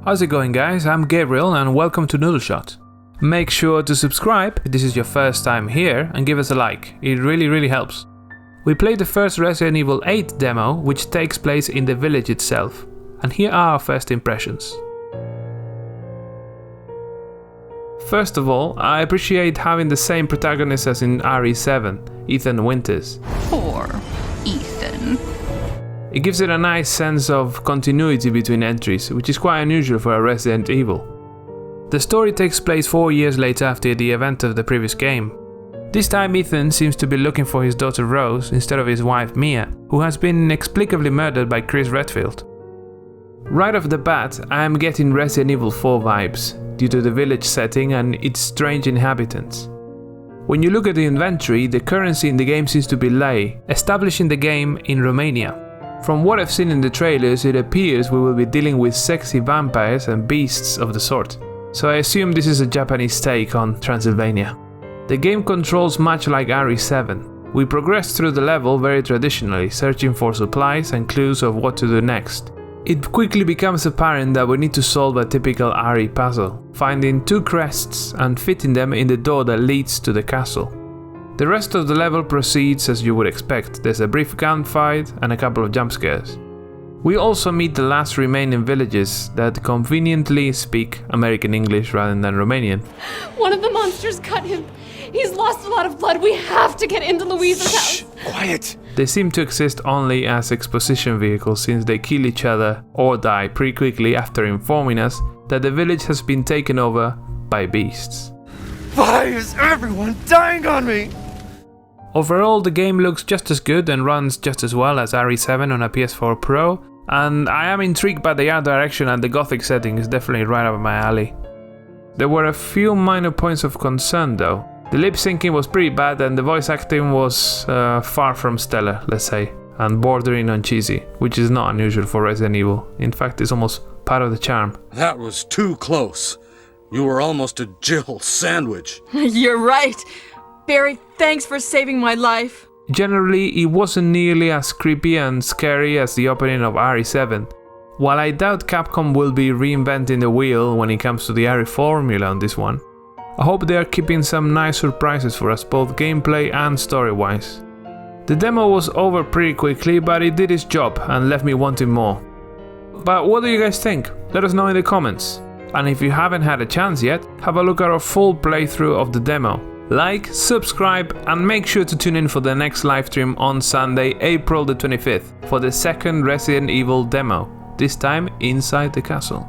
How's it going, guys? I'm Gabriel and welcome to Noodleshot. Make sure to subscribe if this is your first time here and give us a like, it really helps. We played the first Resident Evil 8 demo, which takes place in the village itself, and here are our first impressions. First of all, I appreciate having the same protagonist as in RE7, Ethan Winters. Poor Ethan. It gives it a nice sense of continuity between entries, which is quite unusual for a Resident Evil. The story takes place 4 years later after the event of the previous game. This time Ethan seems to be looking for his daughter Rose instead of his wife Mia, who has been inexplicably murdered by Chris Redfield. Right off the bat, I am getting Resident Evil 4 vibes, due to the village setting and its strange inhabitants. When you look at the inventory, the currency in the game seems to be lei, establishing the game in Romania. From what I've seen in the trailers, it appears we will be dealing with sexy vampires and beasts of the sort, so I assume this is a Japanese take on Transylvania. The game controls much like RE7. We progress through the level very traditionally, searching for supplies and clues of what to do next. It quickly becomes apparent that we need to solve a typical RE puzzle, finding 2 crests and fitting them in the door that leads to the castle. The rest of the level proceeds as you would expect. There's a brief gunfight and a couple of jump scares. We also meet the last remaining villagers that conveniently speak American English rather than Romanian. One of the monsters cut him. He's lost a lot of blood. We have to get into Louisa's house. Quiet! They seem to exist only as exposition vehicles since they kill each other or die pretty quickly after informing us that the village has been taken over by beasts. Why is everyone dying on me? Overall, the game looks just as good and runs just as well as RE7 on a PS4 Pro, and I am intrigued by the art direction, and the gothic setting is definitely right up my alley. There were a few minor points of concern though. The lip syncing was pretty bad and the voice acting was far from stellar, let's say, and bordering on cheesy, which is not unusual for Resident Evil. In fact, it's almost part of the charm. That was too close. You were almost a Jill sandwich. You're right. Barry, thanks for saving my life. Generally, it wasn't nearly as creepy and scary as the opening of RE7. While I doubt Capcom will be reinventing the wheel when it comes to the RE formula on this one, I hope they are keeping some nice surprises for us both gameplay and story-wise. The demo was over pretty quickly, but it did its job and left me wanting more. But what do you guys think? Let us know in the comments. And if you haven't had a chance yet, have a look at our full playthrough of the demo. Like, subscribe, and make sure to tune in for the next livestream on Sunday, April the 25th, for the second Resident Evil demo, this time inside the castle.